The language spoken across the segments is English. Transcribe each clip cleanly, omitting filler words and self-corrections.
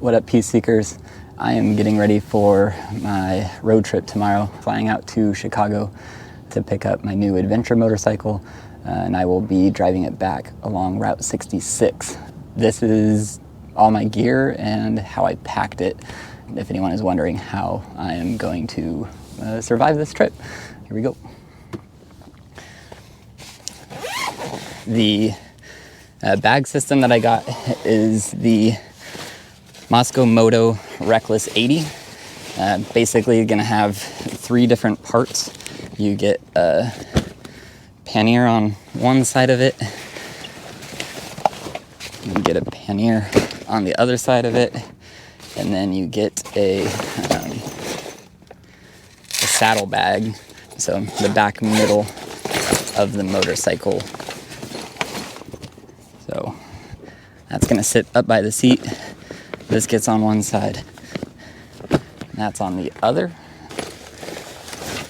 What up, peace seekers? I am getting ready for my road trip tomorrow, flying out to Chicago to pick up my new adventure motorcycle, and I will be driving it back along Route 66. This is all my gear and how I packed it, if anyone is wondering how I am going to survive this trip. Here we go. The bag system that I got is the Moto Reckless 80. Basically gonna have 3 different parts. You get a pannier on one side of it. You get a pannier on the other side of it. And then you get a saddle bag. So the back middle of the motorcycle. So that's gonna sit up by the seat. This gets on one side, and that's on the other.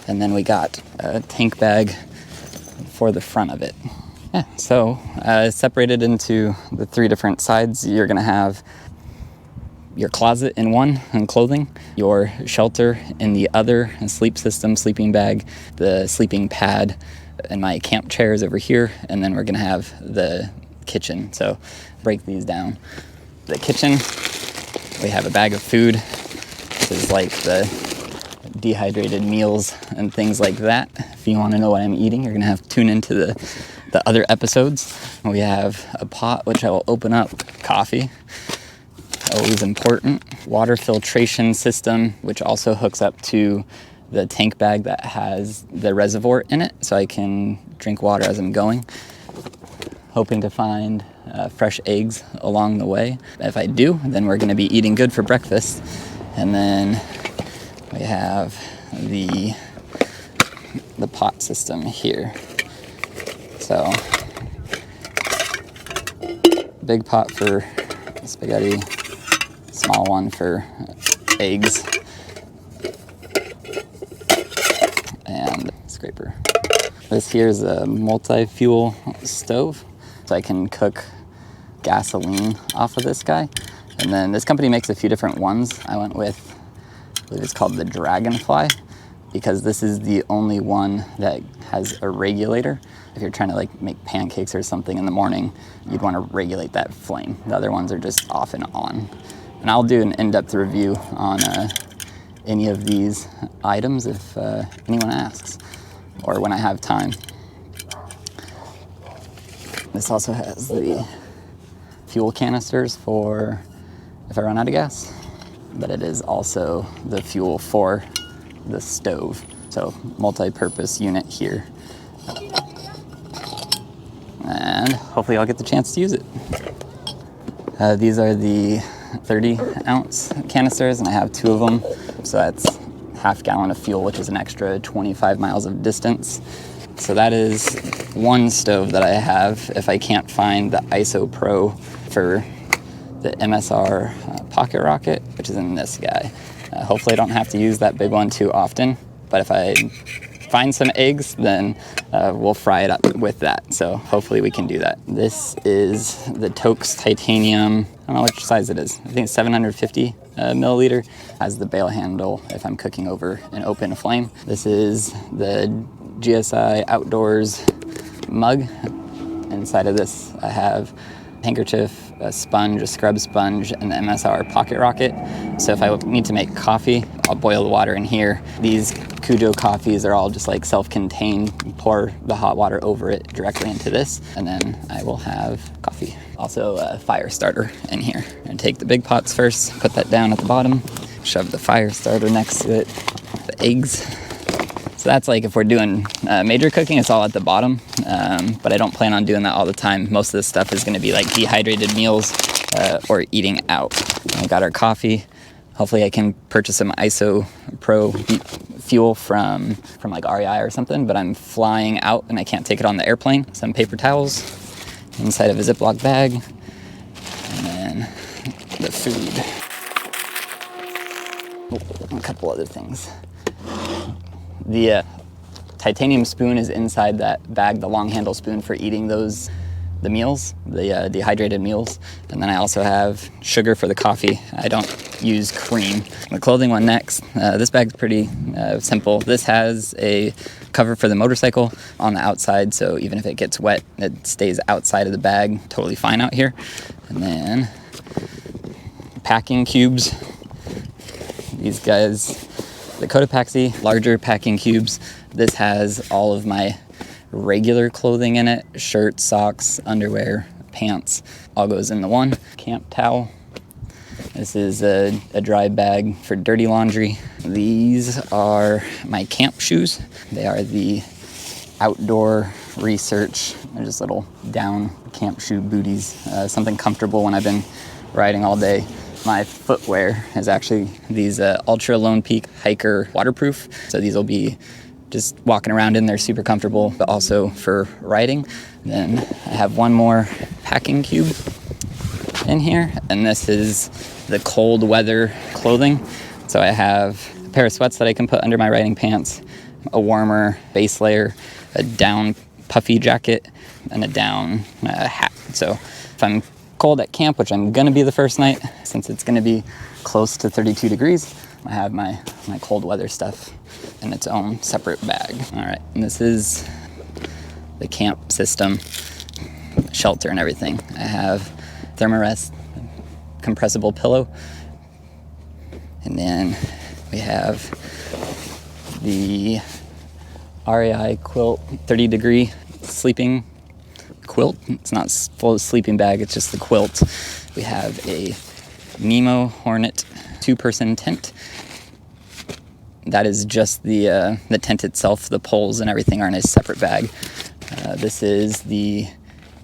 And then we got a tank bag for the front of it. Yeah, so separated into the 3 different sides, you're gonna have your closet in one and clothing, your shelter in the other, and sleep system, sleeping bag, the sleeping pad, and my camp chairs over here, and then we're gonna have the kitchen. So break these down. The kitchen, we have a bag of food. This is like the dehydrated meals and things like that. If you want to know what I'm eating, you're gonna have to tune into the other episodes. We have a pot, which I will open up. Coffee, always important. Water filtration system, which also hooks up to the tank bag that has the reservoir in it, so I can drink water as I'm going. Hoping to find fresh eggs along the way. If I do, then we're gonna be eating good for breakfast. And then we have the pot system here. So, big pot for spaghetti, small one for eggs, and scraper. This here is a multi-fuel stove, so I can cook gasoline off of this guy. And then this company makes a few different ones. I went with, I believe it's called the Dragonfly, because this is the only one that has a regulator. If you're trying to like make pancakes or something in the morning, you'd want to regulate that flame. The other ones are just off and on. And I'll do an in-depth review on any of these items if anyone asks, or when I have time. This also has the fuel canisters for if I run out of gas, but it is also the fuel for the stove. So multi-purpose unit here. And hopefully I'll get the chance to use it. These are the 30-ounce canisters, and I have 2 of them. So that's half gallon of fuel, which is an extra 25 miles of distance. So that is one stove that I have if I can't find the ISO Pro for the MSR pocket rocket, which is in this guy. Hopefully I don't have to use that big one too often, but if I find some eggs, then we'll fry it up with that. So hopefully we can do that. This is the Toaks titanium, I don't know which size it is. I think it's 750 milliliter. Has the bail handle if I'm cooking over an open flame. This is the GSI Outdoors mug. Inside of this I have a handkerchief, a sponge, a scrub sponge, and the MSR pocket rocket. So if I need to make coffee, I'll boil the water in here. These Cujo coffees are all just like self-contained. Pour the hot water over it directly into this, and then I will have coffee. Also a fire starter in here. I'm gonna take the big pots first, put that down at the bottom, shove the fire starter next to it, the eggs. So that's like if we're doing major cooking, it's all at the bottom, but I don't plan on doing that all the time. Most of this stuff is gonna be like dehydrated meals or eating out. We got our coffee. Hopefully I can purchase some ISO Pro fuel from like REI or something, but I'm flying out and I can't take it on the airplane. Some paper towels inside of a Ziploc bag, and then the food. Oh, a couple other things. The titanium spoon is inside that bag, the long handle spoon for eating those the meals, the dehydrated meals. And then I also have sugar for the coffee. I don't use cream. The clothing one next. This bag's pretty simple. This has a cover for the motorcycle on the outside, so even if it gets wet, it stays outside of the bag, totally fine out here. And then packing cubes. These guys, the Cotopaxi larger packing cubes. This has all of my regular clothing in it, shirts, socks, underwear, pants, all goes in the one. Camp towel. This is a dry bag for dirty laundry. These are my camp shoes. They are the outdoor research. They're just little down camp shoe booties, something comfortable when I've been riding all day. My footwear is actually these Ultra Lone Peak Hiker waterproof. So these will be just walking around in there, super comfortable, but also for riding. And then I have one more packing cube in here, and this is the cold weather clothing. So I have a pair of sweats that I can put under my riding pants, a warmer base layer, a down puffy jacket, and a down hat. So if I'm cold at camp, which I'm gonna be the first night, since it's gonna be close to 32 degrees, I have my cold weather stuff in its own separate bag. All right, and this is the camp system, shelter and everything. I have Thermarest compressible pillow, and then we have the REI quilt 30 degree sleeping quilt. It's not full sleeping bag, it's just the quilt. We have a Nemo Hornet 2-person tent. That is just the tent itself. The poles and everything are in a separate bag. This is the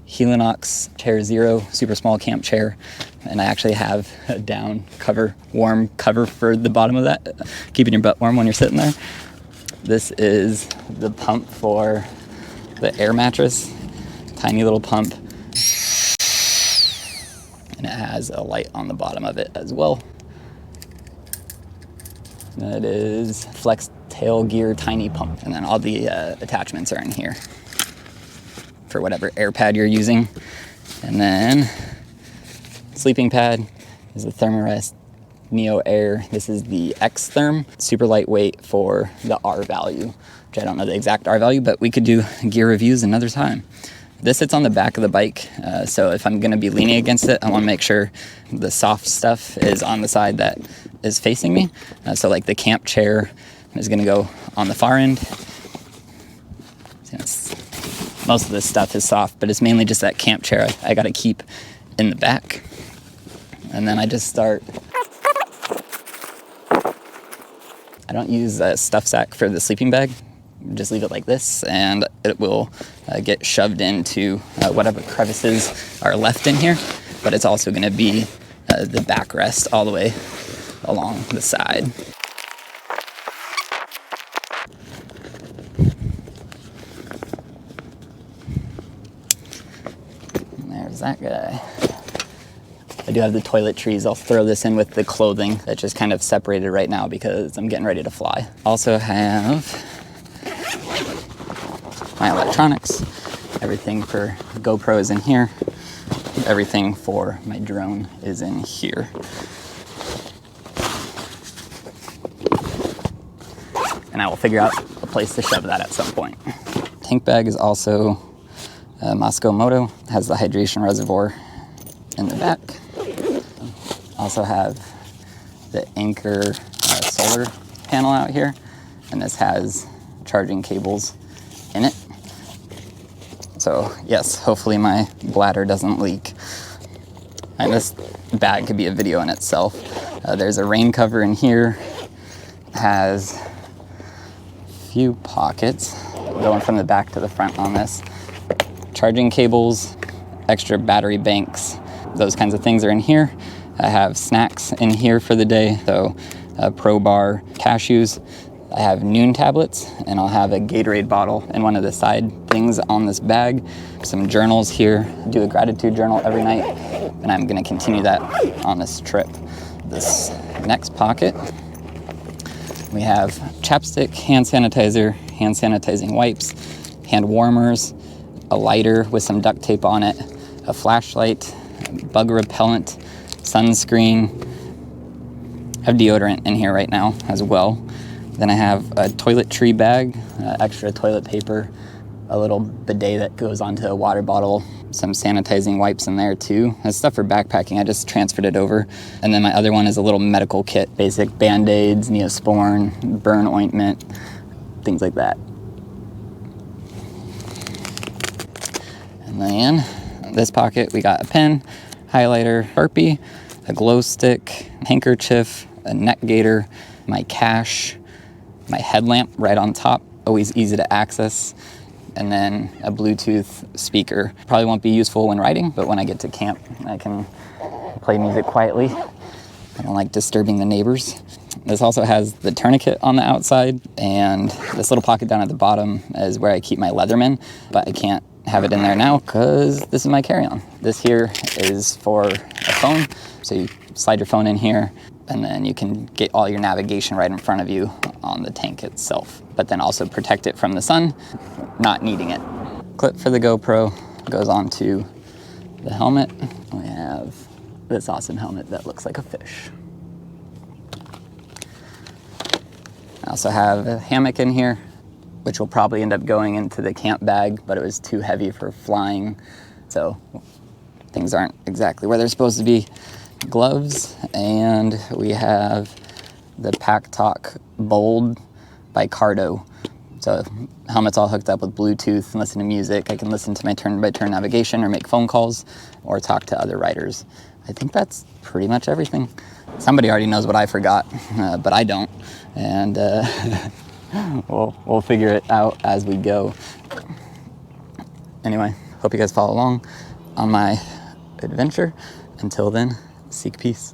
Helinox Chair Zero super small camp chair, and I actually have a down cover, warm cover for the bottom of that, keeping your butt warm when you're sitting there. This is the pump for the air mattress, tiny little pump, and it has a light on the bottom of it as well. That is Flex Tail Gear tiny pump, and then all the attachments are in here for whatever air pad you're using. And then sleeping pad is the Thermarest Neo Air. This is the X Therm, super lightweight for the R value, which I don't know the exact R value, but we could do gear reviews another time. This sits on the back of the bike, so if I'm gonna be leaning against it, I wanna make sure the soft stuff is on the side that is facing me. So like the camp chair is gonna go on the far end. Most of this stuff is soft, but it's mainly just that camp chair I gotta keep in the back. And then I just start. I don't use a stuff sack for the sleeping bag. Just leave it like this, and it will get shoved into whatever crevices are left in here, but it's also gonna be the backrest all the way along the side. There's that guy. I do have the toiletries. I'll throw this in with the clothing that's just kind of separated right now because I'm getting ready to fly. Also have my electronics. Everything for GoPro is in here. Everything for my drone is in here. And I will figure out a place to shove that at some point. Tank bag is also Moscow Moto. Has the hydration reservoir in the back. Also have the Anchor solar panel out here, and this has charging cables in it. So yes, hopefully my bladder doesn't leak. And this bag could be a video in itself. There's a rain cover in here. Has a few pockets going from the back to the front on this. Charging cables, extra battery banks, those kinds of things are in here. I have snacks in here for the day, so Pro Bar cashews. I have Noon tablets, and I'll have a Gatorade bottle in one of the side things on this bag. Some journals here. Do a gratitude journal every night, and I'm gonna continue that on this trip. This next pocket, we have chapstick, hand sanitizer, hand sanitizing wipes, hand warmers, a lighter with some duct tape on it, a flashlight, bug repellent, sunscreen. I have deodorant in here right now as well. Then I have a toiletry bag, extra toilet paper, a little bidet that goes onto a water bottle, some sanitizing wipes in there too. That's stuff for backpacking, I just transferred it over. And then my other one is a little medical kit, basic Band-Aids, Neosporin, burn ointment, things like that. And then in this pocket, we got a pen, highlighter, Sharpie, a glow stick, handkerchief, a neck gaiter, my cash, my headlamp right on top, always easy to access, and then a Bluetooth speaker. Probably won't be useful when riding, but when I get to camp, I can play music quietly. I don't like disturbing the neighbors. This also has the tourniquet on the outside, and this little pocket down at the bottom is where I keep my Leatherman, but I can't have it in there now because this is my carry-on. This here is for a phone, so you slide your phone in here, and then you can get all your navigation right in front of you on the tank itself, but then also protect it from the sun, not needing it. Clip for the GoPro goes onto the helmet. We have this awesome helmet that looks like a fish. I also have a hammock in here, which will probably end up going into the camp bag, but it was too heavy for flying, so things aren't exactly where they're supposed to be. Gloves, and we have the Pack Talk Bold by Cardo. So helmet's all hooked up with Bluetooth and listen to music. I can listen to my turn-by-turn navigation or make phone calls or talk to other riders. I think that's pretty much everything. Somebody already knows what I forgot, but I don't. And we'll figure it out as we go. Anyway, hope you guys follow along on my adventure. Until then, seek peace.